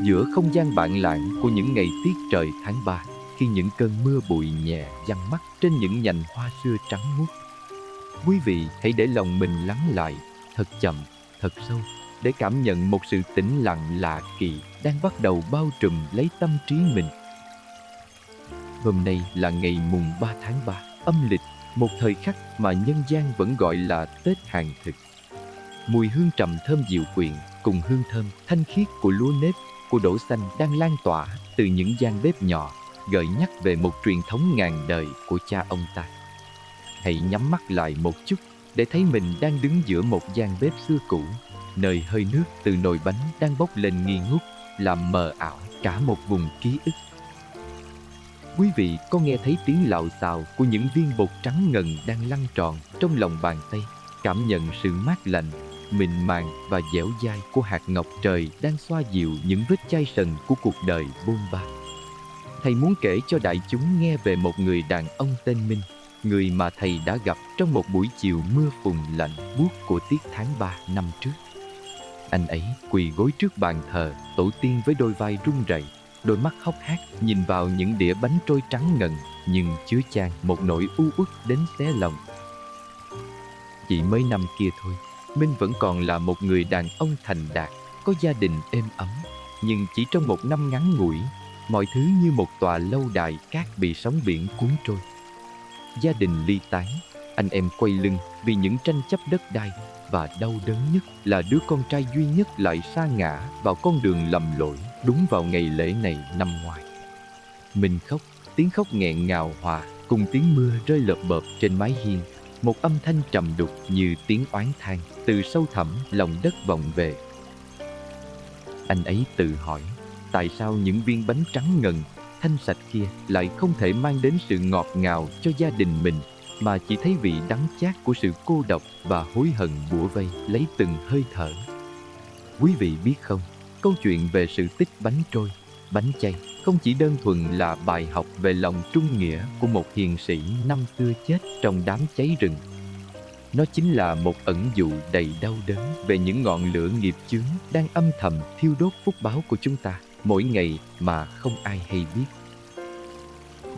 giữa không gian bạn lạng của những ngày tiết trời tháng 3, khi những cơn mưa bụi nhẹ giăng mắt trên những nhành hoa xưa trắng muốt. Quý vị hãy để lòng mình lắng lại, thật chậm, thật sâu, để cảm nhận một sự tĩnh lặng lạ kỳ đang bắt đầu bao trùm lấy tâm trí mình. Hôm nay là ngày mùng 3 tháng 3, âm lịch, một thời khắc mà nhân gian vẫn gọi là Tết hàng thực. Mùi hương trầm thơm dịu quyện cùng hương thơm thanh khiết của lúa nếp, của đỗ xanh đang lan tỏa từ những gian bếp nhỏ, gợi nhắc về một truyền thống ngàn đời của cha ông ta. Hãy nhắm mắt lại một chút để thấy mình đang đứng giữa một gian bếp xưa cũ, nơi hơi nước từ nồi bánh đang bốc lên nghi ngút, làm mờ ảo cả một vùng ký ức. Quý vị có nghe thấy tiếng lạo xạo của những viên bột trắng ngần đang lăn tròn trong lòng bàn tay, cảm nhận sự mát lạnh, mịn màng và dẻo dai của hạt ngọc trời đang xoa dịu những vết chai sần của cuộc đời bôn ba. Thầy muốn kể cho đại chúng nghe về một người đàn ông tên Minh, người mà thầy đã gặp trong một buổi chiều mưa phùn lạnh buốt của tiết tháng 3 năm trước. Anh ấy quỳ gối trước bàn thờ tổ tiên với đôi vai run rẩy, đôi mắt hốc hác nhìn vào những đĩa bánh trôi trắng ngần nhưng chứa chan một nỗi u uất đến xé lòng. Chỉ mấy năm kia thôi, Minh vẫn còn là một người đàn ông thành đạt, có gia đình êm ấm, nhưng chỉ trong một năm ngắn ngủi, mọi thứ như một tòa lâu đài cát bị sóng biển cuốn trôi. Gia đình ly tán, anh em quay lưng vì những tranh chấp đất đai, và đau đớn nhất là đứa con trai duy nhất lại sa ngã vào con đường lầm lỗi đúng vào ngày lễ này năm ngoái. Minh khóc, tiếng khóc nghẹn ngào hòa cùng tiếng mưa rơi lợp bợp trên mái hiên, một âm thanh trầm đục như tiếng oán than từ sâu thẳm lòng đất vọng về. Anh ấy tự hỏi, tại sao những viên bánh trắng ngần, thanh sạch kia lại không thể mang đến sự ngọt ngào cho gia đình mình, mà chỉ thấy vị đắng chát của sự cô độc và hối hận bủa vây lấy từng hơi thở. Quý vị biết không, câu chuyện về sự tích bánh trôi, bánh chay không chỉ đơn thuần là bài học về lòng trung nghĩa của một hiền sĩ năm xưa chết trong đám cháy rừng. Nó chính là một ẩn dụ đầy đau đớn về những ngọn lửa nghiệp chướng đang âm thầm thiêu đốt phúc báo của chúng ta mỗi ngày mà không ai hay biết.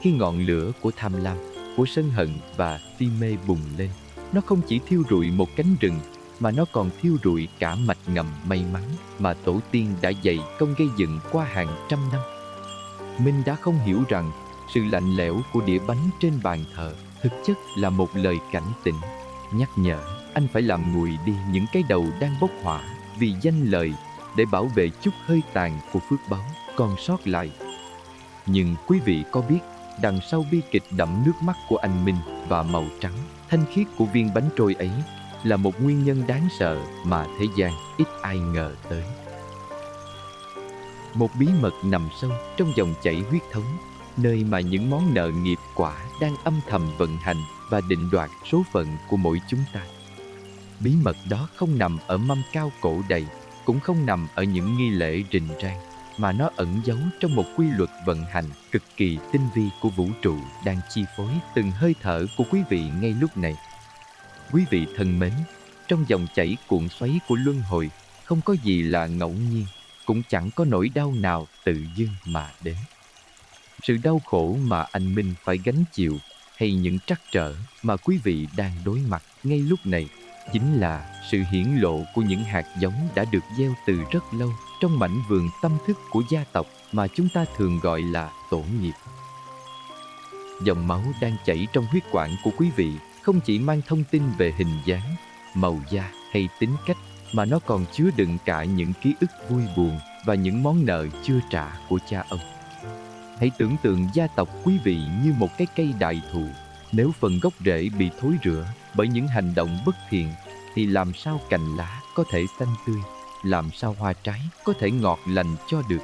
Khi ngọn lửa của tham lam, của sân hận và si mê bùng lên, nó không chỉ thiêu rụi một cánh rừng, mà nó còn thiêu rụi cả mạch ngầm may mắn mà tổ tiên đã dày công gây dựng qua hàng trăm năm. Minh đã không hiểu rằng sự lạnh lẽo của đĩa bánh trên bàn thờ thực chất là một lời cảnh tỉnh, nhắc nhở anh phải làm nguội đi những cái đầu đang bốc hỏa vì danh lời, để bảo vệ chút hơi tàn của phước báu còn sót lại. Nhưng quý vị có biết, đằng sau bi kịch đẫm nước mắt của anh Minh và màu trắng, thanh khiết của viên bánh trôi ấy là một nguyên nhân đáng sợ mà thế gian ít ai ngờ tới. Một bí mật nằm sâu trong dòng chảy huyết thống, nơi mà những món nợ nghiệp quả đang âm thầm vận hành và định đoạt số phận của mỗi chúng ta. Bí mật đó không nằm ở mâm cao cổ đầy, cũng không nằm ở những nghi lễ rình rang, mà nó ẩn giấu trong một quy luật vận hành cực kỳ tinh vi của vũ trụ đang chi phối từng hơi thở của quý vị ngay lúc này. Quý vị thân mến, trong dòng chảy cuộn xoáy của luân hồi, không có gì là ngẫu nhiên, cũng chẳng có nỗi đau nào tự dưng mà đến. Sự đau khổ mà anh Minh phải gánh chịu, hay những trắc trở mà quý vị đang đối mặt ngay lúc này, chính là sự hiển lộ của những hạt giống đã được gieo từ rất lâu trong mảnh vườn tâm thức của gia tộc mà chúng ta thường gọi là tổ nghiệp. Dòng máu đang chảy trong huyết quản của quý vị không chỉ mang thông tin về hình dáng, màu da hay tính cách, mà nó còn chứa đựng cả những ký ức vui buồn và những món nợ chưa trả của cha ông. Hãy tưởng tượng gia tộc quý vị như một cái cây đại thụ. Nếu phần gốc rễ bị thối rữa bởi những hành động bất thiện, thì làm sao cành lá có thể xanh tươi, làm sao hoa trái có thể ngọt lành cho được.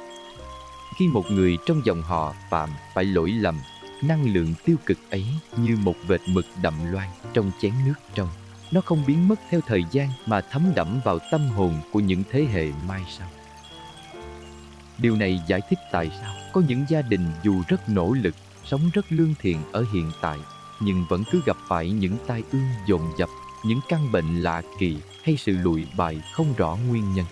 Khi một người trong dòng họ phạm phải lỗi lầm, năng lượng tiêu cực ấy như một vệt mực đậm loang trong chén nước trong. Nó không biến mất theo thời gian mà thấm đẫm vào tâm hồn của những thế hệ mai sau. Điều này giải thích tại sao có những gia đình dù rất nỗ lực, sống rất lương thiện ở hiện tại, nhưng vẫn cứ gặp phải những tai ương dồn dập, những căn bệnh lạ kỳ hay sự lụi bại không rõ nguyên nhân.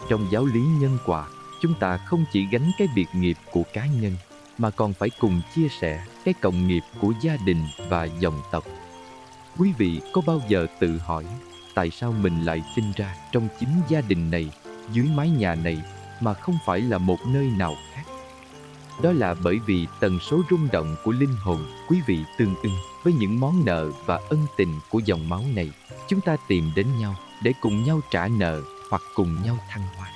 Trong giáo lý nhân quả, chúng ta không chỉ gánh cái biệt nghiệp của cá nhân, mà còn phải cùng chia sẻ cái cộng nghiệp của gia đình và dòng tộc. Quý vị có bao giờ tự hỏi tại sao mình lại sinh ra trong chính gia đình này, dưới mái nhà này, mà không phải là một nơi nào khác? Đó là bởi vì tần số rung động của linh hồn quý vị tương ưng với những món nợ và ân tình của dòng máu này. Chúng ta tìm đến nhau để cùng nhau trả nợ hoặc cùng nhau thăng hoa.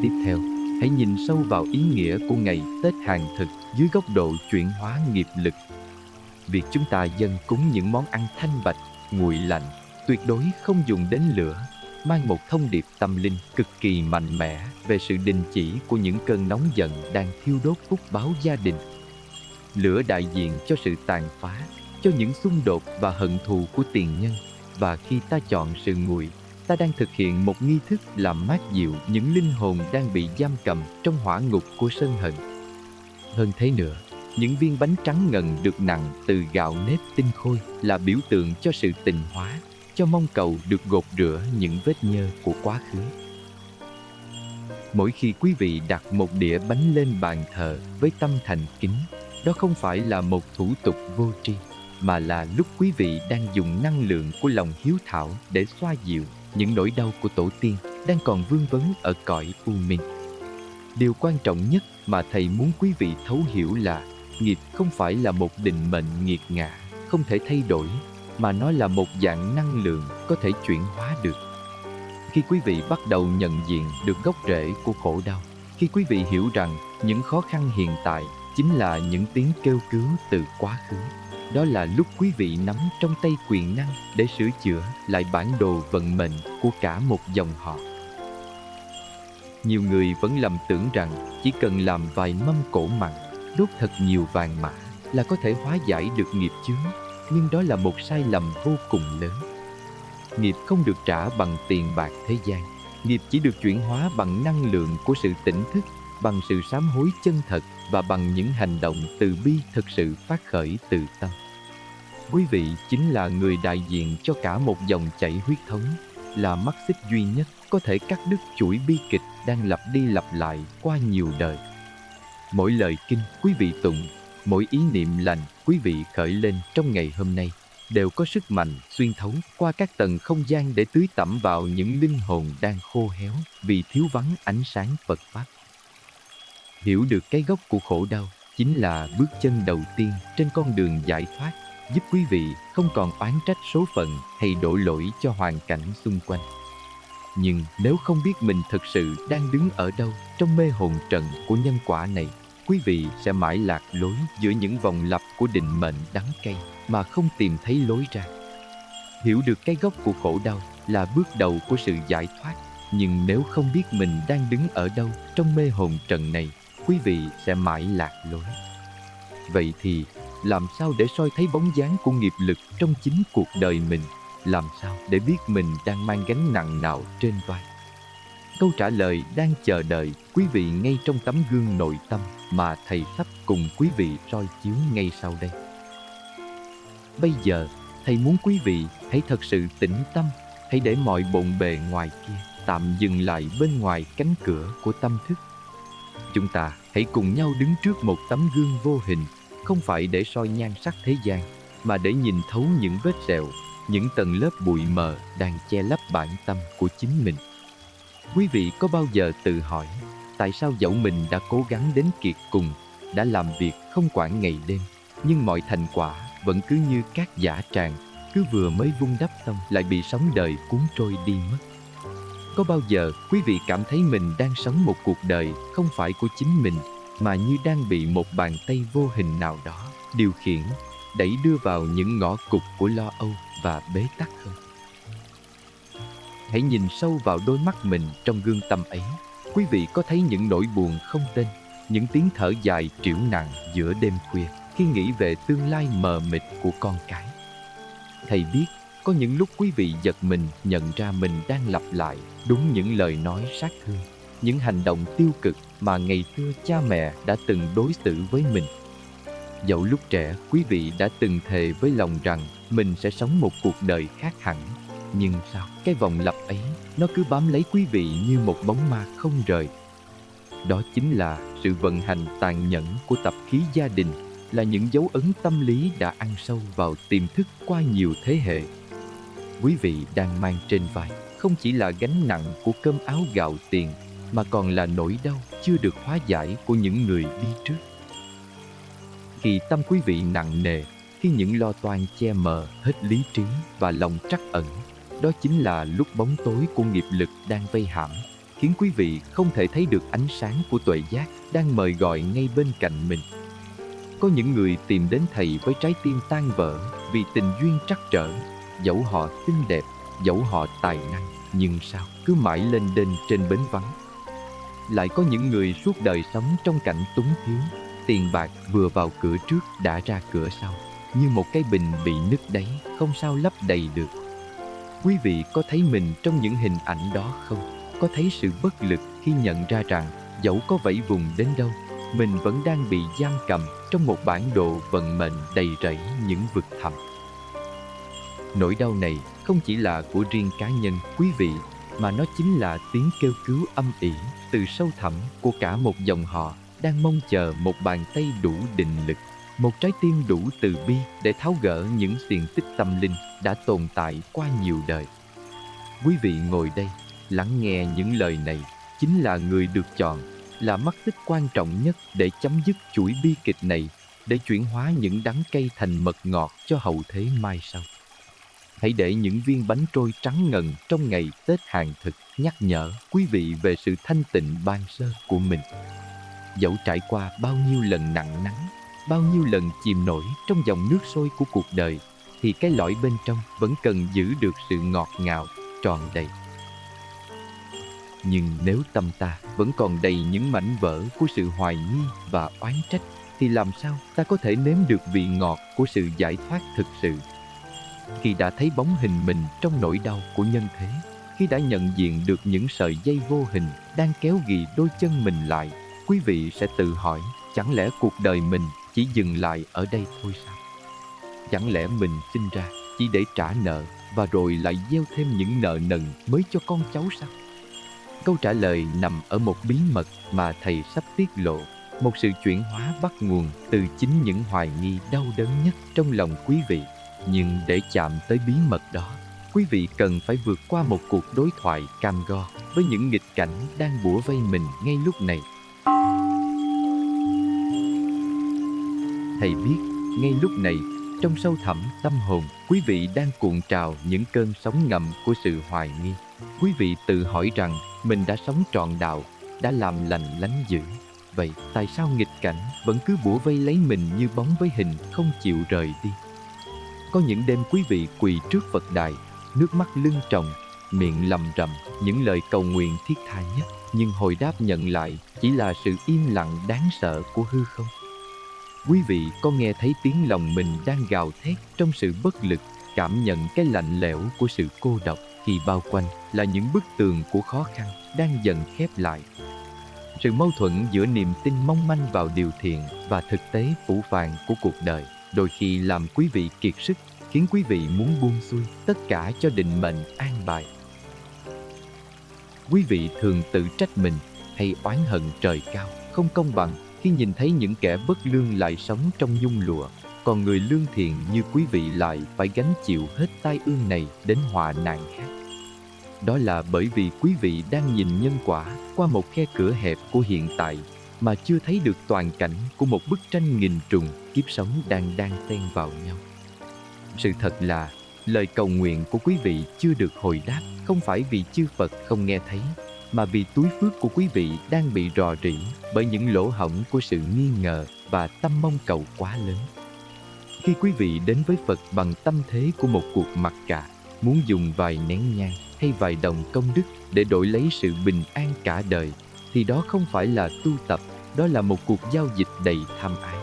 Tiếp theo, hãy nhìn sâu vào ý nghĩa của ngày Tết hàng thực dưới góc độ chuyển hóa nghiệp lực. Việc chúng ta dâng cúng những món ăn thanh bạch, nguội lạnh, tuyệt đối không dùng đến lửa, mang một thông điệp tâm linh cực kỳ mạnh mẽ về sự đình chỉ của những cơn nóng giận đang thiêu đốt phúc báo gia đình. Lửa đại diện cho sự tàn phá, cho những xung đột và hận thù của tiền nhân, và khi ta chọn sự nguội, ta đang thực hiện một nghi thức làm mát dịu những linh hồn đang bị giam cầm trong hỏa ngục của sân hận. Hơn thế nữa, những viên bánh trắng ngần được nặng từ gạo nếp tinh khôi là biểu tượng cho sự tịnh hóa, cho mong cầu được gột rửa những vết nhơ của quá khứ. Mỗi khi quý vị đặt một đĩa bánh lên bàn thờ với tâm thành kính, đó không phải là một thủ tục vô tri, mà là lúc quý vị đang dùng năng lượng của lòng hiếu thảo để xoa dịu những nỗi đau của tổ tiên đang còn vương vấn ở cõi u minh. Điều quan trọng nhất mà thầy muốn quý vị thấu hiểu là nghiệp không phải là một định mệnh nghiệt ngã, không thể thay đổi, mà nó là một dạng năng lượng có thể chuyển hóa được. Khi quý vị bắt đầu nhận diện được gốc rễ của khổ đau, khi quý vị hiểu rằng những khó khăn hiện tại chính là những tiếng kêu cứu từ quá khứ, đó là lúc quý vị nắm trong tay quyền năng để sửa chữa lại bản đồ vận mệnh của cả một dòng họ. Nhiều người vẫn lầm tưởng rằng chỉ cần làm vài mâm cỗ mặn, đốt thật nhiều vàng mã là có thể hóa giải được nghiệp chướng, nhưng đó là một sai lầm vô cùng lớn. Nghiệp không được trả bằng tiền bạc thế gian. Nghiệp chỉ được chuyển hóa bằng năng lượng của sự tỉnh thức, bằng sự sám hối chân thật và bằng những hành động từ bi thực sự phát khởi từ tâm. Quý vị chính là người đại diện cho cả một dòng chảy huyết thống, là mắt xích duy nhất có thể cắt đứt chuỗi bi kịch đang lặp đi lặp lại qua nhiều đời. Mỗi lời kinh quý vị tụng, mỗi ý niệm lành quý vị khởi lên trong ngày hôm nay đều có sức mạnh xuyên thấu qua các tầng không gian để tưới tẩm vào những linh hồn đang khô héo vì thiếu vắng ánh sáng Phật Pháp. Hiểu được cái gốc của khổ đau chính là bước chân đầu tiên trên con đường giải thoát, giúp quý vị không còn oán trách số phận hay đổ lỗi cho hoàn cảnh xung quanh. Nhưng nếu không biết mình thực sự đang đứng ở đâu trong mê hồn trận của nhân quả này, quý vị sẽ mãi lạc lối giữa những vòng lặp của định mệnh đắng cay mà không tìm thấy lối ra. Hiểu được cái gốc của khổ đau là bước đầu của sự giải thoát, nhưng nếu không biết mình đang đứng ở đâu trong mê hồn trận này, quý vị sẽ mãi lạc lối. Vậy thì, làm sao để soi thấy bóng dáng của nghiệp lực trong chính cuộc đời mình? Làm sao để biết mình đang mang gánh nặng nào trên vai? Câu trả lời đang chờ đợi quý vị ngay trong tấm gương nội tâm mà thầy sắp cùng quý vị soi chiếu ngay sau đây. Bây giờ, thầy muốn quý vị hãy thật sự tĩnh tâm, hãy để mọi bộn bề ngoài kia tạm dừng lại bên ngoài cánh cửa của tâm thức. Chúng ta hãy cùng nhau đứng trước một tấm gương vô hình, không phải để soi nhan sắc thế gian, mà để nhìn thấu những vết sẹo, những tầng lớp bụi mờ đang che lấp bản tâm của chính mình. Quý vị có bao giờ tự hỏi, tại sao dẫu mình đã cố gắng đến kiệt cùng, đã làm việc không quản ngày đêm, nhưng mọi thành quả vẫn cứ như cát dã tràng, cứ vừa mới vun đắp xong lại bị sóng đời cuốn trôi đi mất? Có bao giờ quý vị cảm thấy mình đang sống một cuộc đời không phải của chính mình, mà như đang bị một bàn tay vô hình nào đó điều khiển, đẩy đưa vào những ngõ cụt của lo âu và bế tắc không? Hãy nhìn sâu vào đôi mắt mình trong gương tâm ấy. Quý vị có thấy những nỗi buồn không tên, những tiếng thở dài trĩu nặng giữa đêm khuya khi nghĩ về tương lai mờ mịt của con cái? Thầy biết, có những lúc quý vị giật mình nhận ra mình đang lặp lại đúng những lời nói sát thương, những hành động tiêu cực mà ngày xưa cha mẹ đã từng đối xử với mình. Dẫu lúc trẻ quý vị đã từng thề với lòng rằng mình sẽ sống một cuộc đời khác hẳn, Nhưng sao, cái vòng lặp ấy, nó cứ bám lấy quý vị như một bóng ma không rời. Đó chính là sự vận hành tàn nhẫn của tập khí gia đình, là những dấu ấn tâm lý đã ăn sâu vào tiềm thức qua nhiều thế hệ. Quý vị đang mang trên vai không chỉ là gánh nặng của cơm áo gạo tiền, mà còn là nỗi đau chưa được hóa giải của những người đi trước. Khi tâm quý vị nặng nề, khi những lo toan che mờ hết lý trí và lòng trắc ẩn, đó chính là lúc bóng tối của nghiệp lực đang vây hãm, khiến quý vị không thể thấy được ánh sáng của tuệ giác đang mời gọi ngay bên cạnh mình. Có những người tìm đến thầy với trái tim tan vỡ vì tình duyên trắc trở, dẫu họ xinh đẹp, dẫu họ tài năng, nhưng sao cứ mãi lênh đênh trên bến vắng. Lại có những người suốt đời sống trong cảnh túng thiếu, tiền bạc vừa vào cửa trước đã ra cửa sau, như một cái bình bị nứt đáy, không sao lấp đầy được. Quý vị có thấy mình trong những hình ảnh đó không? Có thấy sự bất lực khi nhận ra rằng dẫu có vẫy vùng đến đâu, mình vẫn đang bị giam cầm trong một bản đồ vận mệnh đầy rẫy những vực thẳm. Nỗi đau này không chỉ là của riêng cá nhân quý vị, mà nó chính là tiếng kêu cứu âm ỉ từ sâu thẳm của cả một dòng họ đang mong chờ một bàn tay đủ định lực, một trái tim đủ từ bi để tháo gỡ những xiềng xích tâm linh đã tồn tại qua nhiều đời. Quý vị ngồi đây, lắng nghe những lời này, chính là người được chọn, là mắt xích quan trọng nhất để chấm dứt chuỗi bi kịch này, để chuyển hóa những đắng cay thành mật ngọt cho hậu thế mai sau. Hãy để những viên bánh trôi trắng ngần trong ngày Tết hàng thực nhắc nhở quý vị về sự thanh tịnh ban sơ của mình. Dẫu trải qua bao nhiêu lần nặng nắng, bao nhiêu lần chìm nổi trong dòng nước sôi của cuộc đời, thì cái lõi bên trong vẫn cần giữ được sự ngọt ngào, tròn đầy. Nhưng nếu tâm ta vẫn còn đầy những mảnh vỡ của sự hoài nghi và oán trách, thì làm sao ta có thể nếm được vị ngọt của sự giải thoát thực sự? Khi đã thấy bóng hình mình trong nỗi đau của nhân thế, khi đã nhận diện được những sợi dây vô hình đang kéo ghì đôi chân mình lại, quý vị sẽ tự hỏi, chẳng lẽ cuộc đời mình chỉ dừng lại ở đây thôi sao? Chẳng lẽ mình sinh ra chỉ để trả nợ và rồi lại gieo thêm những nợ nần mới cho con cháu sao? Câu trả lời nằm ở một bí mật mà thầy sắp tiết lộ, một sự chuyển hóa bắt nguồn từ chính những hoài nghi đau đớn nhất trong lòng quý vị. Nhưng để chạm tới bí mật đó, quý vị cần phải vượt qua một cuộc đối thoại cam go với những nghịch cảnh đang bủa vây mình ngay lúc này. Thầy biết, ngay lúc này, trong sâu thẳm tâm hồn, quý vị đang cuộn trào những cơn sóng ngầm của sự hoài nghi. Quý vị tự hỏi rằng mình đã sống trọn đạo, đã làm lành lánh dữ. Vậy tại sao nghịch cảnh vẫn cứ bủa vây lấy mình như bóng với hình không chịu rời đi? Có những đêm quý vị quỳ trước Phật đài, nước mắt lưng tròng, miệng lầm rầm những lời cầu nguyện thiết tha nhất, nhưng hồi đáp nhận lại chỉ là sự im lặng đáng sợ của hư không. Quý vị có nghe thấy tiếng lòng mình đang gào thét trong sự bất lực, cảm nhận cái lạnh lẽo của sự cô độc khi bao quanh là những bức tường của khó khăn đang dần khép lại. Sự mâu thuẫn giữa niềm tin mong manh vào điều thiện và thực tế phũ phàng của cuộc đời đôi khi làm quý vị kiệt sức, khiến quý vị muốn buông xuôi tất cả cho định mệnh an bài. Quý vị thường tự trách mình hay oán hận trời cao không công bằng khi nhìn thấy những kẻ bất lương lại sống trong nhung lụa, còn người lương thiện như quý vị lại phải gánh chịu hết tai ương này đến họa nạn khác. Đó là bởi vì quý vị đang nhìn nhân quả qua một khe cửa hẹp của hiện tại, mà chưa thấy được toàn cảnh của một bức tranh nghìn trùng kiếp sống đang đan xen vào nhau. Sự thật là lời cầu nguyện của quý vị chưa được hồi đáp, không phải vì chư Phật không nghe thấy, mà vì túi phước của quý vị đang bị rò rỉ bởi những lỗ hổng của sự nghi ngờ và tâm mong cầu quá lớn. Khi quý vị đến với Phật bằng tâm thế của một cuộc mặc cả, muốn dùng vài nén nhang hay vài đồng công đức để đổi lấy sự bình an cả đời, thì đó không phải là tu tập, đó là một cuộc giao dịch đầy tham ái.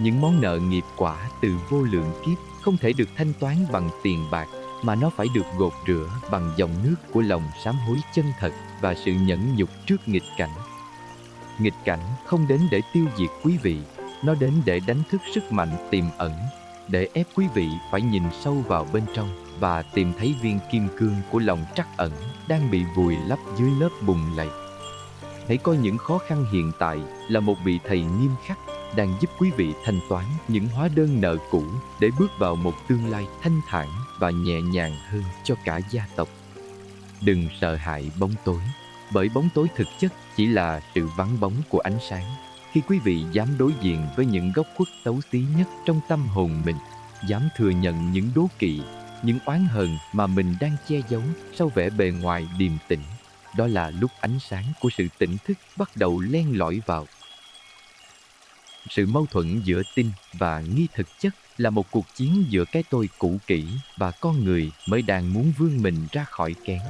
Những món nợ nghiệp quả từ vô lượng kiếp không thể được thanh toán bằng tiền bạc, mà nó phải được gột rửa bằng dòng nước của lòng sám hối chân thật và sự nhẫn nhục trước nghịch cảnh. Nghịch cảnh không đến để tiêu diệt quý vị, nó đến để đánh thức sức mạnh tiềm ẩn, để ép quý vị phải nhìn sâu vào bên trong và tìm thấy viên kim cương của lòng trắc ẩn đang bị vùi lấp dưới lớp bùn lầy. Hãy coi những khó khăn hiện tại là một vị thầy nghiêm khắc đang giúp quý vị thanh toán những hóa đơn nợ cũ để bước vào một tương lai thanh thản và nhẹ nhàng hơn cho cả gia tộc. Đừng sợ hãi bóng tối, bởi bóng tối thực chất chỉ là sự vắng bóng của ánh sáng. Khi quý vị dám đối diện với những góc khuất xấu xí nhất trong tâm hồn mình, dám thừa nhận những đố kỵ, những oán hờn mà mình đang che giấu sau vẻ bề ngoài điềm tĩnh, đó là lúc ánh sáng của sự tỉnh thức bắt đầu len lỏi vào. Sự mâu thuẫn giữa tin và nghi thực chất là một cuộc chiến giữa cái tôi cũ kỹ và con người mới đang muốn vươn mình ra khỏi kén.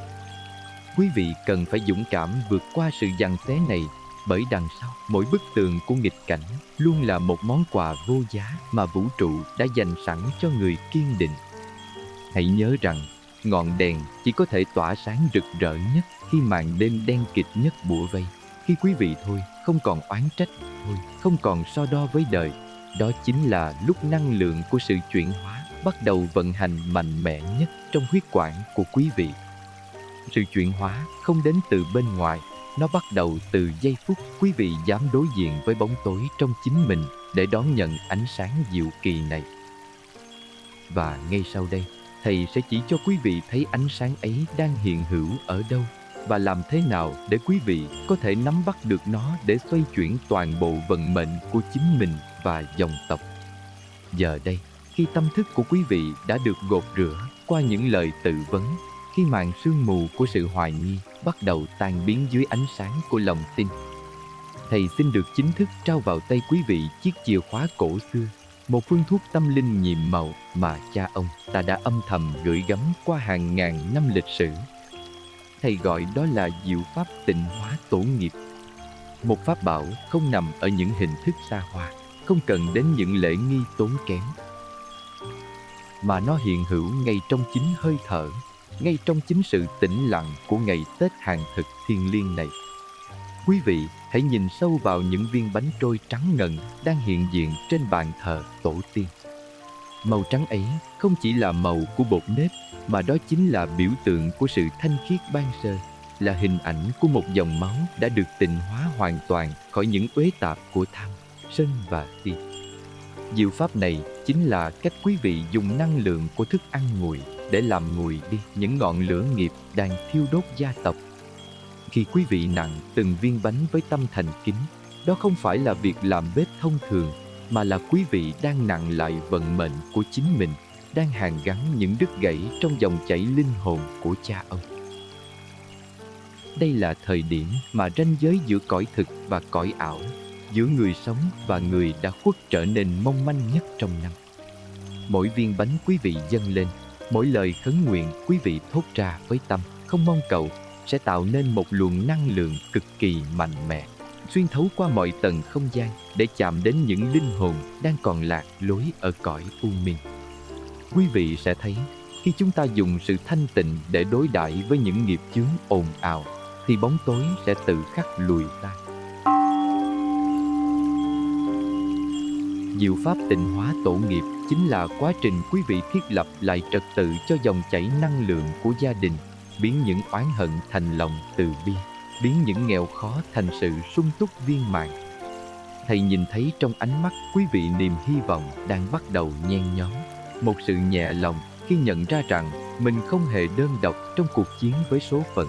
Quý vị cần phải dũng cảm vượt qua sự giằng xé này, bởi đằng sau mỗi bức tường của nghịch cảnh luôn là một món quà vô giá mà vũ trụ đã dành sẵn cho người kiên định. Hãy nhớ rằng, ngọn đèn chỉ có thể tỏa sáng rực rỡ nhất khi màn đêm đen kịt nhất bủa vây. Khi quý vị thôi không còn oán trách, thôi không còn so đo với đời, đó chính là lúc năng lượng của sự chuyển hóa bắt đầu vận hành mạnh mẽ nhất trong huyết quản của quý vị. Sự chuyển hóa không đến từ bên ngoài, nó bắt đầu từ giây phút quý vị dám đối diện với bóng tối trong chính mình để đón nhận ánh sáng diệu kỳ này. Và ngay sau đây, thầy sẽ chỉ cho quý vị thấy ánh sáng ấy đang hiện hữu ở đâu và làm thế nào để quý vị có thể nắm bắt được nó để xoay chuyển toàn bộ vận mệnh của chính mình và dòng tộc. Giờ đây, khi tâm thức của quý vị đã được gột rửa qua những lời tự vấn, khi màn sương mù của sự hoài nghi bắt đầu tan biến dưới ánh sáng của lòng tin, thầy xin được chính thức trao vào tay quý vị chiếc chìa khóa cổ xưa, một phương thuốc tâm linh nhiệm màu mà cha ông ta đã âm thầm gửi gắm qua hàng ngàn năm lịch sử. Thầy gọi đó là diệu pháp tịnh hóa tổ nghiệp. Một pháp bảo không nằm ở những hình thức xa hoa, không cần đến những lễ nghi tốn kém, mà nó hiện hữu ngay trong chính hơi thở, ngay trong chính sự tĩnh lặng của ngày Tết hàng thực thiêng liêng này. Quý vị hãy nhìn sâu vào những viên bánh trôi trắng ngần đang hiện diện trên bàn thờ tổ tiên. Màu trắng ấy không chỉ là màu của bột nếp, mà đó chính là biểu tượng của sự thanh khiết ban sơ, là hình ảnh của một dòng máu đã được tịnh hóa hoàn toàn khỏi những uế tạp của tham, sân và si. Diệu pháp này chính là cách quý vị dùng năng lượng của thức ăn nguội để làm nguội đi những ngọn lửa nghiệp đang thiêu đốt gia tộc. Khi quý vị nặng từng viên bánh với tâm thành kính, đó không phải là việc làm bếp thông thường, mà là quý vị đang nặng lại vận mệnh của chính mình, đang hàn gắn những đứt gãy trong dòng chảy linh hồn của cha ông. Đây là thời điểm mà ranh giới giữa cõi thực và cõi ảo, giữa người sống và người đã khuất trở nên mong manh nhất trong năm. Mỗi viên bánh quý vị dâng lên, mỗi lời khấn nguyện quý vị thốt ra với tâm không mong cầu, sẽ tạo nên một luồng năng lượng cực kỳ mạnh mẽ, xuyên thấu qua mọi tầng không gian để chạm đến những linh hồn đang còn lạc lối ở cõi u minh. Quý vị sẽ thấy, khi chúng ta dùng sự thanh tịnh để đối đãi với những nghiệp chướng ồn ào, thì bóng tối sẽ tự khắc lùi tan. Diệu pháp tịnh hóa tổ nghiệp chính là quá trình quý vị thiết lập lại trật tự cho dòng chảy năng lượng của gia đình, biến những oán hận thành lòng từ bi, biến những nghèo khó thành sự sung túc viên mãn. Thầy nhìn thấy trong ánh mắt quý vị niềm hy vọng đang bắt đầu nhen nhóm, một sự nhẹ lòng khi nhận ra rằng mình không hề đơn độc trong cuộc chiến với số phận.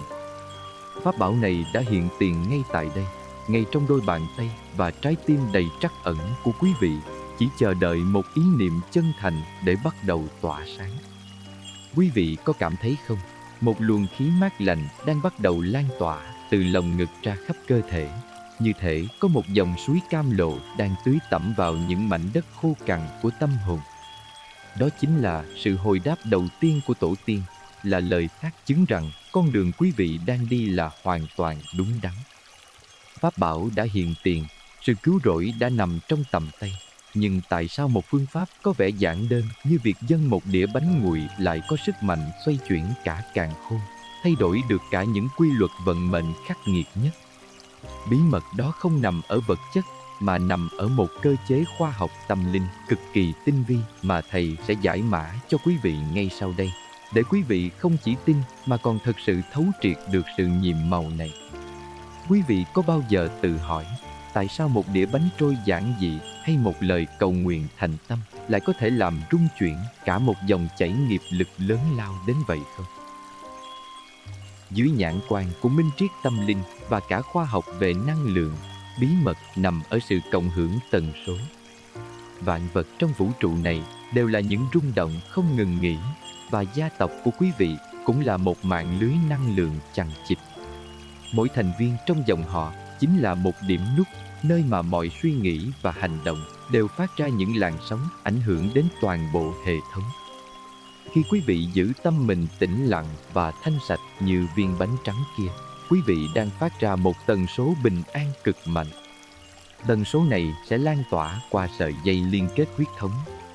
Pháp bảo này đã hiện tiền ngay tại đây, ngay trong đôi bàn tay và trái tim đầy trắc ẩn của quý vị, chỉ chờ đợi một ý niệm chân thành để bắt đầu tỏa sáng. Quý vị có cảm thấy không? Một luồng khí mát lành đang bắt đầu lan tỏa từ lồng ngực ra khắp cơ thể, như thể có một dòng suối cam lộ đang tưới tẩm vào những mảnh đất khô cằn của tâm hồn. Đó chính là sự hồi đáp đầu tiên của tổ tiên, là lời xác chứng rằng con đường quý vị đang đi là hoàn toàn đúng đắn. Pháp bảo đã hiện tiền, sự cứu rỗi đã nằm trong tầm tay. Nhưng tại sao một phương pháp có vẻ giản đơn như việc dâng một đĩa bánh nguội lại có sức mạnh xoay chuyển cả càn khôn, thay đổi được cả những quy luật vận mệnh khắc nghiệt nhất? Bí mật đó không nằm ở vật chất, mà nằm ở một cơ chế khoa học tâm linh cực kỳ tinh vi mà thầy sẽ giải mã cho quý vị ngay sau đây. để quý vị không chỉ tin mà còn thực sự thấu triệt được sự nhiệm màu này. Quý vị có bao giờ tự hỏi tại sao một đĩa bánh trôi giản dị hay một lời cầu nguyện thành tâm lại có thể làm rung chuyển cả một dòng chảy nghiệp lực lớn lao đến vậy không? Dưới nhãn quan của minh triết tâm linh và cả khoa học về năng lượng, bí mật nằm ở sự cộng hưởng tần số. Vạn vật trong vũ trụ này đều là những rung động không ngừng nghỉ, và gia tộc của quý vị cũng là một mạng lưới năng lượng chằng chịt. Mỗi thành viên trong dòng họ chính là một điểm nút, nơi mà mọi suy nghĩ và hành động đều phát ra những làn sóng ảnh hưởng đến toàn bộ hệ thống. Khi quý vị giữ tâm mình tĩnh lặng và thanh sạch như viên bánh trắng kia, quý vị đang phát ra một tần số bình an cực mạnh. Tần số này sẽ lan tỏa qua sợi dây liên kết huyết thống,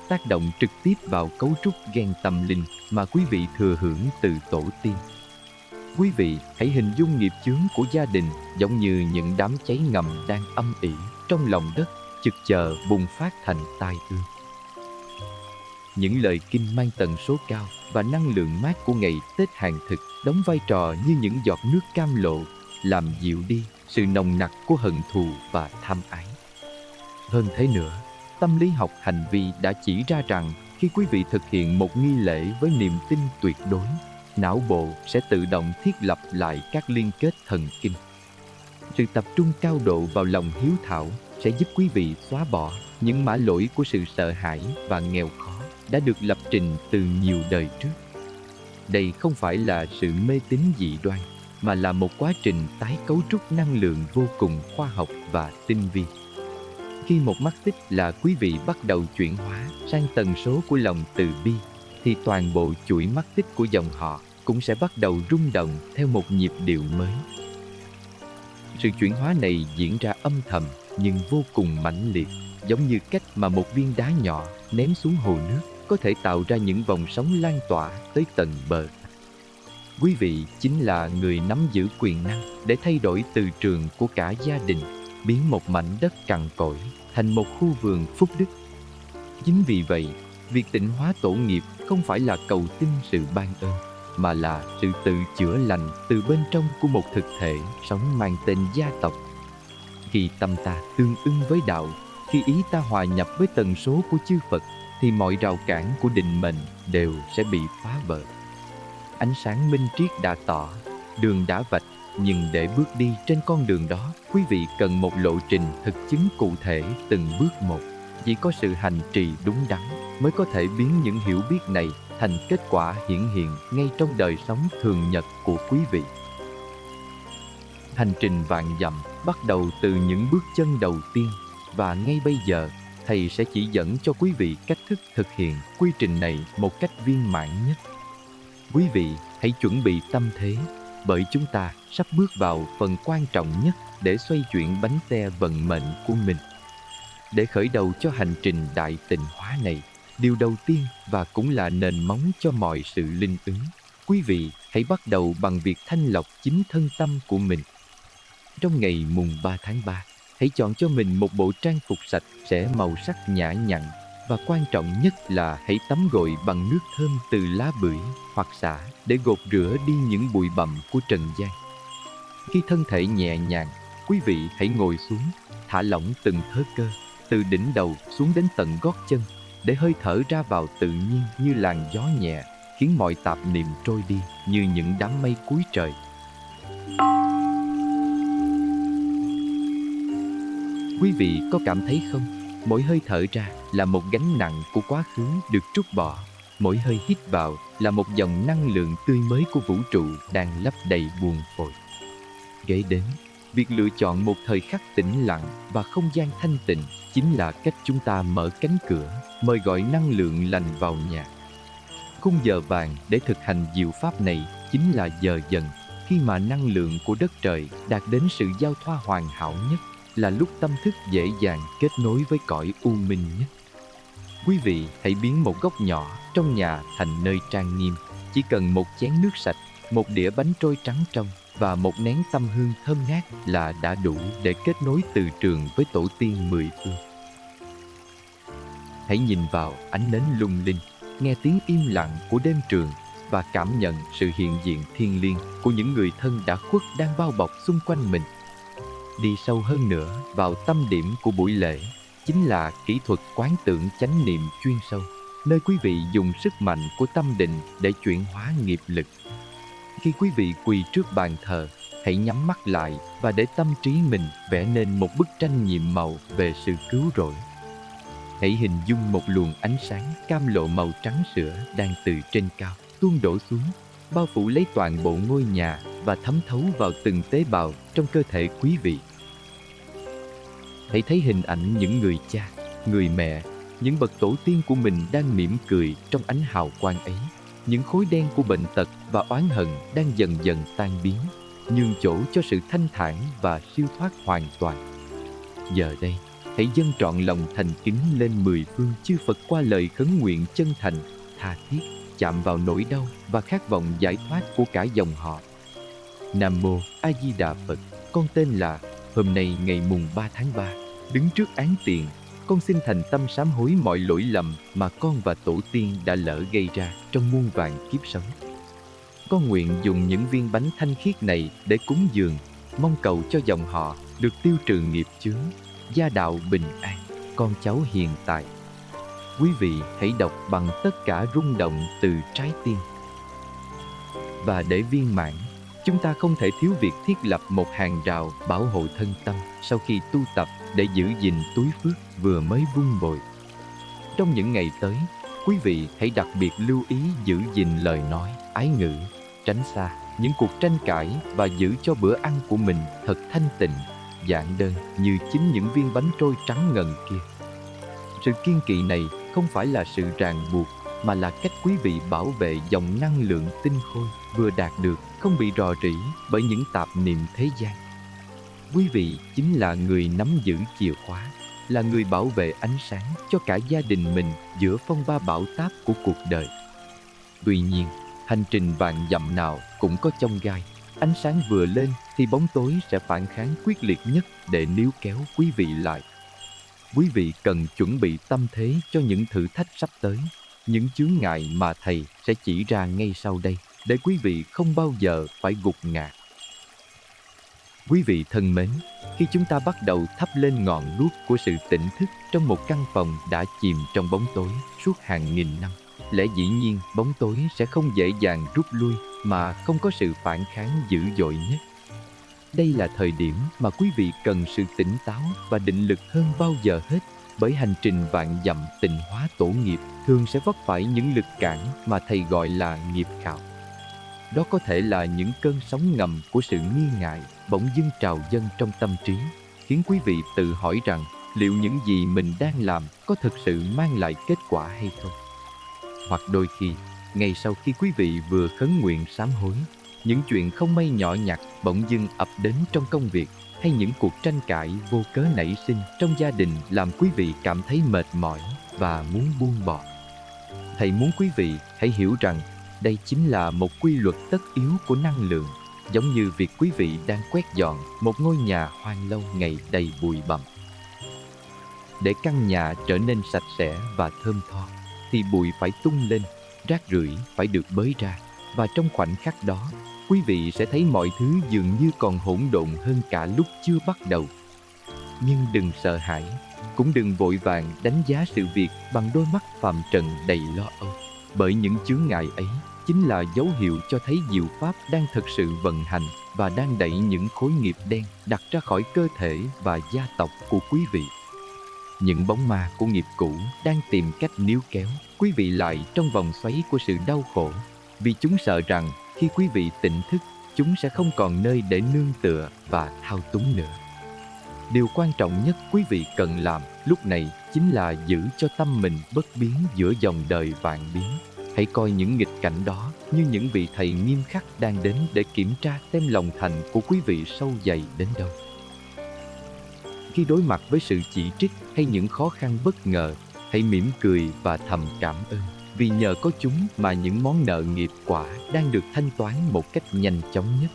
tác động trực tiếp vào cấu trúc gen tâm linh mà quý vị thừa hưởng từ tổ tiên. Quý vị hãy hình dung nghiệp chướng của gia đình giống như những đám cháy ngầm đang âm ỉ trong lòng đất, chực chờ bùng phát thành tai ương. Những lời kinh mang tần số cao và năng lượng mát của ngày Tết hàng thực đóng vai trò như những giọt nước cam lộ, làm dịu đi sự nồng nặc của hận thù và tham ái. Hơn thế nữa, tâm lý học hành vi đã chỉ ra rằng khi quý vị thực hiện một nghi lễ với niềm tin tuyệt đối, não bộ sẽ tự động thiết lập lại các liên kết thần kinh. Sự tập trung cao độ vào lòng hiếu thảo sẽ giúp quý vị xóa bỏ những mã lỗi của sự sợ hãi và nghèo khó đã được lập trình từ nhiều đời trước. Đây không phải là sự mê tín dị đoan, mà là một quá trình tái cấu trúc năng lượng vô cùng khoa học và tinh vi. Khi một mắt xích là quý vị bắt đầu chuyển hóa sang tần số của lòng từ bi, thì toàn bộ chuỗi mắt xích của dòng họ cũng sẽ bắt đầu rung động theo một nhịp điệu mới. Sự chuyển hóa này diễn ra âm thầm nhưng vô cùng mãnh liệt, giống như cách mà một viên đá nhỏ ném xuống hồ nước có thể tạo ra những vòng sóng lan tỏa tới tận bờ. Quý vị chính là người nắm giữ quyền năng để thay đổi từ trường của cả gia đình, biến một mảnh đất cằn cỗi thành một khu vườn phúc đức. Chính vì vậy, việc tịnh hóa tổ nghiệp không phải là cầu xin sự ban ơn, mà là sự tự chữa lành từ bên trong của một thực thể sống mang tên gia tộc. Khi tâm ta tương ưng với đạo, khi ý ta hòa nhập với tần số của chư Phật, thì mọi rào cản của định mệnh đều sẽ bị phá vỡ. Ánh sáng minh triết đã tỏ, đường đã vạch, nhưng để bước đi trên con đường đó, quý vị cần một lộ trình thực chứng cụ thể từng bước một. Chỉ có sự hành trì đúng đắn mới có thể biến những hiểu biết này thành kết quả hiển hiện ngay trong đời sống thường nhật của quý vị. Hành trình vạn dặm bắt đầu từ những bước chân đầu tiên, và ngay bây giờ, Thầy sẽ chỉ dẫn cho quý vị cách thức thực hiện quy trình này một cách viên mãn nhất. Quý vị hãy chuẩn bị tâm thế, bởi chúng ta sắp bước vào phần quan trọng nhất để xoay chuyển bánh xe vận mệnh của mình. Để khởi đầu cho hành trình đại tịnh hóa này, điều đầu tiên và cũng là nền móng cho mọi sự linh ứng, quý vị hãy bắt đầu bằng việc thanh lọc chính thân tâm của mình. Trong ngày mùng 3 tháng 3, hãy chọn cho mình một bộ trang phục sạch sẽ, màu sắc nhã nhặn, và quan trọng nhất là hãy tắm gội bằng nước thơm từ lá bưởi hoặc xả để gột rửa đi những bụi bặm của trần gian. Khi thân thể nhẹ nhàng, quý vị hãy ngồi xuống, thả lỏng từng thớ cơ, từ đỉnh đầu xuống đến tận gót chân, để hơi thở ra vào tự nhiên như làn gió nhẹ, khiến mọi tạp niệm trôi đi như những đám mây cuối trời. Quý vị có cảm thấy không? Mỗi hơi thở ra là một gánh nặng của quá khứ được trút bỏ. Mỗi hơi hít vào là một dòng năng lượng tươi mới của vũ trụ đang lấp đầy buồng phổi. Kế đến, việc lựa chọn một thời khắc tĩnh lặng và không gian thanh tịnh chính là cách chúng ta mở cánh cửa, mời gọi năng lượng lành vào nhà. Khung giờ vàng để thực hành diệu pháp này chính là giờ dần, khi mà năng lượng của đất trời đạt đến sự giao thoa hoàn hảo nhất, là lúc tâm thức dễ dàng kết nối với cõi u minh nhất. Quý vị hãy biến một góc nhỏ trong nhà thành nơi trang nghiêm. Chỉ cần một chén nước sạch, một đĩa bánh trôi trắng trong và một nén tâm hương thơm ngát là đã đủ để kết nối từ trường với tổ tiên mười phương. Hãy nhìn vào ánh nến lung linh, nghe tiếng im lặng của đêm trường, và cảm nhận sự hiện diện thiêng liêng của những người thân đã khuất đang bao bọc xung quanh mình. Đi sâu hơn nữa vào tâm điểm của buổi lễ chính là kỹ thuật quán tưởng chánh niệm chuyên sâu, nơi quý vị dùng sức mạnh của tâm định để chuyển hóa nghiệp lực. Khi quý vị quỳ trước bàn thờ, hãy nhắm mắt lại và để tâm trí mình vẽ nên một bức tranh nhiệm màu về sự cứu rỗi. Hãy hình dung một luồng ánh sáng cam lộ màu trắng sữa đang từ trên cao tuôn đổ xuống, bao phủ lấy toàn bộ ngôi nhà và thấm thấu vào từng tế bào trong cơ thể quý vị. Hãy thấy hình ảnh những người cha, người mẹ, những bậc tổ tiên của mình đang mỉm cười trong ánh hào quang ấy. Những khối đen của bệnh tật và oán hận đang dần dần tan biến, nhường chỗ cho sự thanh thản và siêu thoát hoàn toàn. Giờ đây, hãy dâng trọn lòng thành kính lên 10 phương chư Phật qua lời khấn nguyện chân thành, tha thiết, chạm vào nỗi đau và khát vọng giải thoát của cả dòng họ. Nam Mô A Di Đà Phật. Con tên là, hôm nay ngày mùng 3 tháng 3, đứng trước án tiền, con xin thành tâm sám hối mọi lỗi lầm mà con và tổ tiên đã lỡ gây ra trong muôn vàn kiếp sống. Con nguyện dùng những viên bánh thanh khiết này để cúng dường, mong cầu cho dòng họ được tiêu trừ nghiệp chướng, gia đạo bình an, con cháu hiền tài. Quý vị hãy đọc bằng tất cả rung động từ trái tim. Và để viên mãn, chúng ta không thể thiếu việc thiết lập một hàng rào bảo hộ thân tâm sau khi tu tập để giữ gìn túi phước vừa mới vun bồi. Trong những ngày tới, quý vị hãy đặc biệt lưu ý giữ gìn lời nói, ái ngữ, tránh xa những cuộc tranh cãi và giữ cho bữa ăn của mình thật thanh tịnh, giản đơn như chính những viên bánh trôi trắng ngần kia. Sự kiêng kỵ này không phải là sự ràng buộc, mà là cách quý vị bảo vệ dòng năng lượng tinh khôi vừa đạt được không bị rò rỉ bởi những tạp niệm thế gian. Quý vị chính là người nắm giữ chìa khóa, là người bảo vệ ánh sáng cho cả gia đình mình giữa phong ba bão táp của cuộc đời. Tuy nhiên, hành trình vạn dặm nào cũng có chông gai. Ánh sáng vừa lên thì bóng tối sẽ phản kháng quyết liệt nhất để níu kéo quý vị lại. Quý vị cần chuẩn bị tâm thế cho những thử thách sắp tới, những chướng ngại mà thầy sẽ chỉ ra ngay sau đây, để quý vị không bao giờ phải gục ngã. Quý vị thân mến, khi chúng ta bắt đầu thắp lên ngọn đuốc của sự tỉnh thức trong một căn phòng đã chìm trong bóng tối suốt hàng nghìn năm, lẽ dĩ nhiên bóng tối sẽ không dễ dàng rút lui mà không có sự phản kháng dữ dội nhất. Đây là thời điểm mà quý vị cần sự tỉnh táo và định lực hơn bao giờ hết, bởi hành trình vạn dặm tịnh hóa tổ nghiệp thường sẽ vấp phải những lực cản mà thầy gọi là nghiệp khảo. Đó có thể là những cơn sóng ngầm của sự nghi ngại bỗng dưng trào dâng trong tâm trí, khiến quý vị tự hỏi rằng liệu những gì mình đang làm có thực sự mang lại kết quả hay không. Hoặc đôi khi, ngay sau khi quý vị vừa khấn nguyện sám hối, những chuyện không may nhỏ nhặt bỗng dưng ập đến trong công việc, hay những cuộc tranh cãi vô cớ nảy sinh trong gia đình làm quý vị cảm thấy mệt mỏi và muốn buông bỏ. Thầy muốn quý vị hãy hiểu rằng đây chính là một quy luật tất yếu của năng lượng, giống như việc quý vị đang quét dọn một ngôi nhà hoang lâu ngày đầy bụi bặm. Để căn nhà trở nên sạch sẽ và thơm tho, thì bụi phải tung lên, rác rưởi phải được bới ra, và trong khoảnh khắc đó, quý vị sẽ thấy mọi thứ dường như còn hỗn độn hơn cả lúc chưa bắt đầu. Nhưng đừng sợ hãi, cũng đừng vội vàng đánh giá sự việc bằng đôi mắt phàm trần đầy lo âu, bởi những chướng ngại ấy chính là dấu hiệu cho thấy diệu pháp đang thực sự vận hành và đang đẩy những khối nghiệp đen đặt ra khỏi cơ thể và gia tộc của quý vị. Những bóng ma của nghiệp cũ đang tìm cách níu kéo quý vị lại trong vòng xoáy của sự đau khổ, vì chúng sợ rằng khi quý vị tỉnh thức, chúng sẽ không còn nơi để nương tựa và thao túng nữa. Điều quan trọng nhất quý vị cần làm lúc này chính là giữ cho tâm mình bất biến giữa dòng đời vạn biến. Hãy coi những nghịch cảnh đó như những vị thầy nghiêm khắc đang đến để kiểm tra xem lòng thành của quý vị sâu dày đến đâu. Khi đối mặt với sự chỉ trích hay những khó khăn bất ngờ, hãy mỉm cười và thầm cảm ơn, vì nhờ có chúng mà những món nợ nghiệp quả đang được thanh toán một cách nhanh chóng nhất.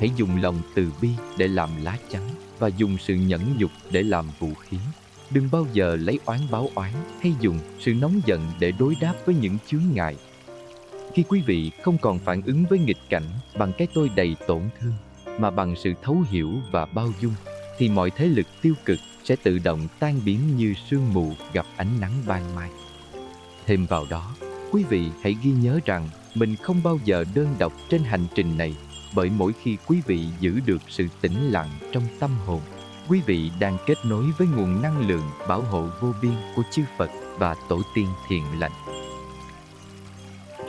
Hãy dùng lòng từ bi để làm lá chắn và dùng sự nhẫn nhục để làm vũ khí. Đừng bao giờ lấy oán báo oán hay dùng sự nóng giận để đối đáp với những chướng ngại. Khi quý vị không còn phản ứng với nghịch cảnh bằng cái tôi đầy tổn thương, mà bằng sự thấu hiểu và bao dung, thì mọi thế lực tiêu cực sẽ tự động tan biến như sương mù gặp ánh nắng ban mai. Thêm vào đó, quý vị hãy ghi nhớ rằng mình không bao giờ đơn độc trên hành trình này, bởi mỗi khi quý vị giữ được sự tĩnh lặng trong tâm hồn, quý vị đang kết nối với nguồn năng lượng bảo hộ vô biên của chư Phật và tổ tiên thiện lành.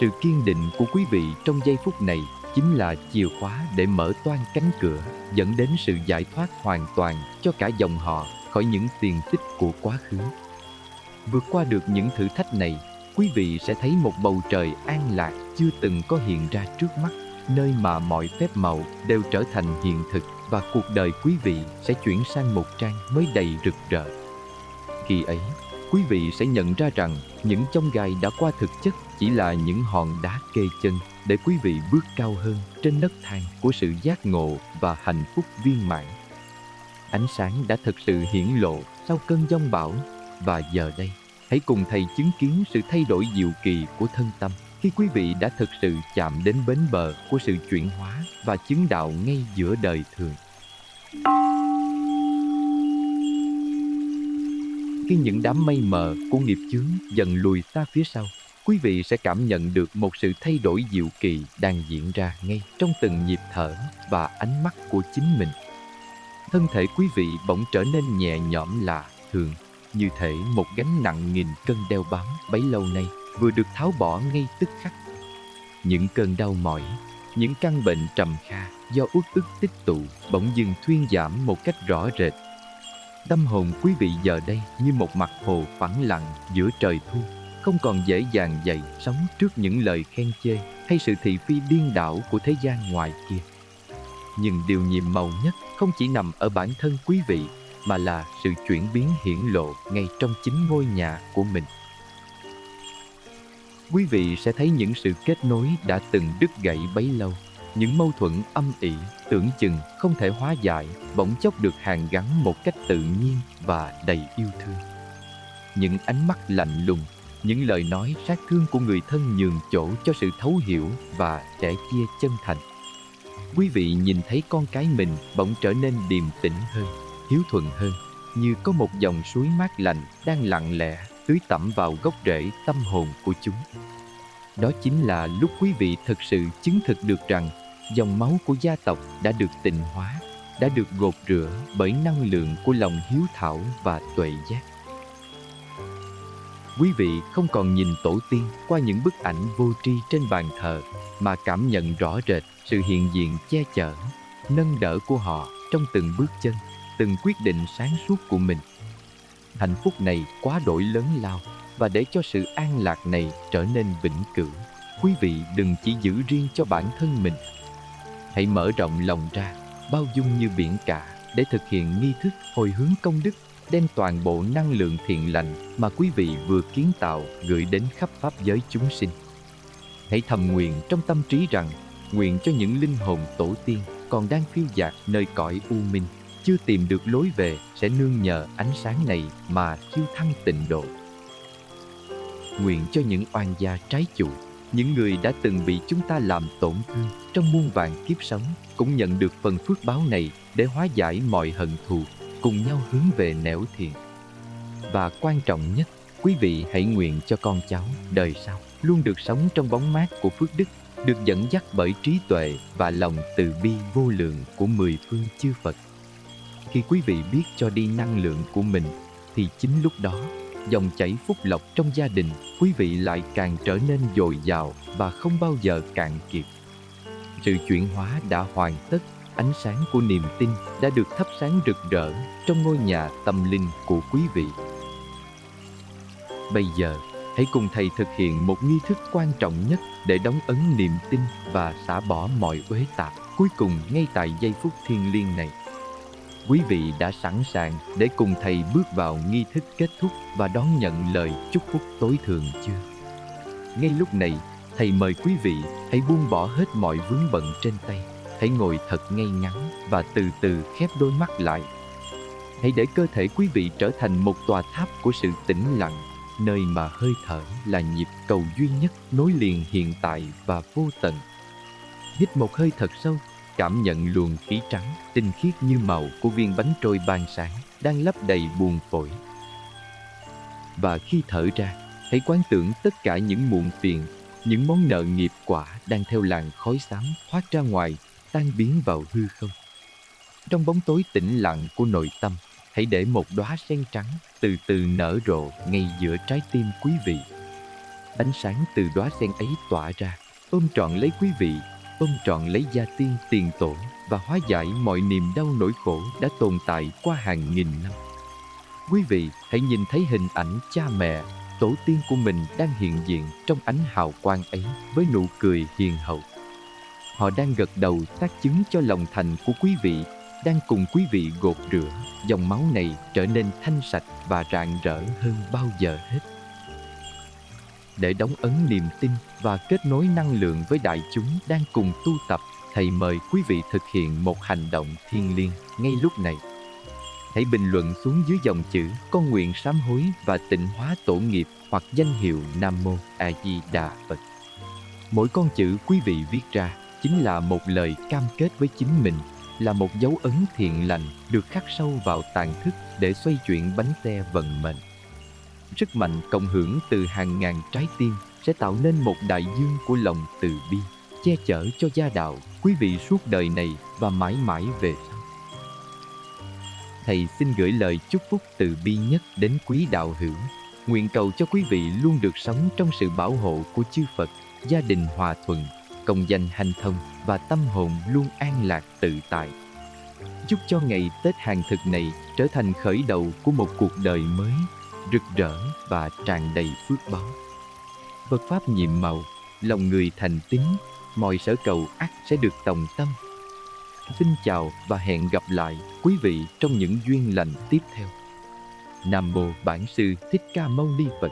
Sự kiên định của quý vị trong giây phút này chính là chìa khóa để mở toang cánh cửa, dẫn đến sự giải thoát hoàn toàn cho cả dòng họ khỏi những tiền tích của quá khứ. Vượt qua được những thử thách này, quý vị sẽ thấy một bầu trời an lạc chưa từng có hiện ra trước mắt, nơi mà mọi phép màu đều trở thành hiện thực và cuộc đời quý vị sẽ chuyển sang một trang mới đầy rực rỡ. Khi ấy, quý vị sẽ nhận ra rằng những chông gai đã qua thực chất chỉ là những hòn đá kê chân để quý vị bước cao hơn trên nấc thang của sự giác ngộ và hạnh phúc viên mãn. Ánh sáng đã thực sự hiển lộ sau cơn giông bão, và giờ đây, hãy cùng Thầy chứng kiến sự thay đổi diệu kỳ của thân tâm khi quý vị đã thực sự chạm đến bến bờ của sự chuyển hóa và chứng đạo ngay giữa đời thường. Khi những đám mây mờ của nghiệp chướng dần lùi xa phía sau, quý vị sẽ cảm nhận được một sự thay đổi diệu kỳ đang diễn ra ngay trong từng nhịp thở và ánh mắt của chính mình. Thân thể quý vị bỗng trở nên nhẹ nhõm lạ thường, như thể một gánh nặng nghìn cân đeo bám bấy lâu nay vừa được tháo bỏ ngay tức khắc. Những cơn đau mỏi, những căn bệnh trầm kha do uất ức tích tụ bỗng dưng thuyên giảm một cách rõ rệt. Tâm hồn quý vị giờ đây như một mặt hồ phẳng lặng giữa trời thu, không còn dễ dàng dậy sóng trước những lời khen chê hay sự thị phi điên đảo của thế gian ngoài kia. Nhưng điều nhiệm màu nhất không chỉ nằm ở bản thân quý vị, mà là sự chuyển biến hiển lộ ngay trong chính ngôi nhà của mình. Quý vị sẽ thấy những sự kết nối đã từng đứt gãy bấy lâu, những mâu thuẫn âm ỉ tưởng chừng không thể hóa giải bỗng chốc được hàn gắn một cách tự nhiên và đầy yêu thương. Những ánh mắt lạnh lùng, những lời nói sát thương của người thân nhường chỗ cho sự thấu hiểu và sẻ chia chân thành. Quý vị nhìn thấy con cái mình bỗng trở nên điềm tĩnh hơn, hiếu thuận hơn, như có một dòng suối mát lành đang lặng lẽ tưới tẩm vào gốc rễ tâm hồn của chúng. Đó chính là lúc quý vị thực sự chứng thực được rằng dòng máu của gia tộc đã được tịnh hóa, đã được gột rửa bởi năng lượng của lòng hiếu thảo và tuệ giác. Quý vị không còn nhìn tổ tiên qua những bức ảnh vô tri trên bàn thờ, mà cảm nhận rõ rệt sự hiện diện che chở, nâng đỡ của họ trong từng bước chân, từng quyết định sáng suốt của mình. Hạnh phúc này quá đổi lớn lao, và để cho sự an lạc này trở nên vĩnh cửu, quý vị đừng chỉ giữ riêng cho bản thân mình. Hãy mở rộng lòng ra, bao dung như biển cả, để thực hiện nghi thức hồi hướng công đức, đem toàn bộ năng lượng thiện lành mà quý vị vừa kiến tạo gửi đến khắp pháp giới chúng sinh. Hãy thầm nguyện trong tâm trí rằng, nguyện cho những linh hồn tổ tiên còn đang phiêu dạt nơi cõi u minh, chưa tìm được lối về, sẽ nương nhờ ánh sáng này mà siêu thăng tịnh độ. Nguyện cho những oan gia trái chủ, những người đã từng bị chúng ta làm tổn thương trong muôn vàn kiếp sống, cũng nhận được phần phước báo này để hóa giải mọi hận thù, cùng nhau hướng về nẻo thiện. Và quan trọng nhất, quý vị hãy nguyện cho con cháu đời sau luôn được sống trong bóng mát của phước đức, được dẫn dắt bởi trí tuệ và lòng từ bi vô lượng của mười phương chư Phật. Khi quý vị biết cho đi năng lượng của mình, thì chính lúc đó, dòng chảy phúc lộc trong gia đình quý vị lại càng trở nên dồi dào và không bao giờ cạn kiệt. Sự chuyển hóa đã hoàn tất, ánh sáng của niềm tin đã được thắp sáng rực rỡ trong ngôi nhà tâm linh của quý vị. Bây giờ, hãy cùng Thầy thực hiện một nghi thức quan trọng nhất để đóng ấn niềm tin và xả bỏ mọi uế tạp cuối cùng ngay tại giây phút thiêng liêng này. Quý vị đã sẵn sàng để cùng Thầy bước vào nghi thức kết thúc và đón nhận lời chúc phúc tối thượng chưa? Ngay lúc này, Thầy mời quý vị hãy buông bỏ hết mọi vướng bận trên tay. Hãy ngồi thật ngay ngắn và từ từ khép đôi mắt lại. Hãy để cơ thể quý vị trở thành một tòa tháp của sự tĩnh lặng, nơi mà hơi thở là nhịp cầu duy nhất nối liền hiện tại và vô tận. Hít một hơi thật sâu, cảm nhận luồng khí trắng, tinh khiết như màu của viên bánh trôi ban sáng đang lấp đầy buồng phổi. Và khi thở ra, hãy quán tưởng tất cả những muộn phiền, những món nợ nghiệp quả đang theo làn khói xám thoát ra ngoài, tan biến vào hư không. Trong bóng tối tĩnh lặng của nội tâm, hãy để một đóa sen trắng từ từ nở rộ ngay giữa trái tim quý vị. Ánh sáng từ đóa sen ấy tỏa ra, ôm trọn lấy quý vị, ôm trọn lấy gia tiên tiền tổ và hóa giải mọi niềm đau nỗi khổ đã tồn tại qua hàng nghìn năm. Quý vị hãy nhìn thấy hình ảnh cha mẹ, tổ tiên của mình đang hiện diện trong ánh hào quang ấy với nụ cười hiền hậu. Họ đang gật đầu tác chứng cho lòng thành của quý vị, đang cùng quý vị gột rửa dòng máu này trở nên thanh sạch và rạng rỡ hơn bao giờ hết. Để đóng ấn niềm tin và kết nối năng lượng với đại chúng đang cùng tu tập, thầy mời quý vị thực hiện một hành động thiêng liêng ngay lúc này. Hãy bình luận xuống dưới dòng chữ con nguyện sám hối và tịnh hóa tổ nghiệp hoặc danh hiệu Nam Mô A Di Đà Phật. Mỗi con chữ quý vị viết ra chính là một lời cam kết với chính mình, là một dấu ấn thiện lành được khắc sâu vào tàn thức để xoay chuyển bánh xe vận mệnh. Sức mạnh cộng hưởng từ hàng ngàn trái tim sẽ tạo nên một đại dương của lòng từ bi, che chở cho gia đạo quý vị suốt đời này và mãi mãi về sau. Thầy xin gửi lời chúc phúc từ bi nhất đến quý đạo hữu. Nguyện cầu cho quý vị luôn được sống trong sự bảo hộ của chư Phật, gia đình hòa thuận, công danh hanh thông và tâm hồn luôn an lạc tự tại. Chúc cho ngày Tết Hàng Thực này trở thành khởi đầu của một cuộc đời mới, rực rỡ và tràn đầy phước báu. Phật pháp nhiệm màu, lòng người thành tín, mọi sở cầu ắt sẽ được tòng tâm. Xin chào và hẹn gặp lại quý vị trong những duyên lành tiếp theo. Nam Mô Bản Sư Thích Ca Mâu Ni Phật.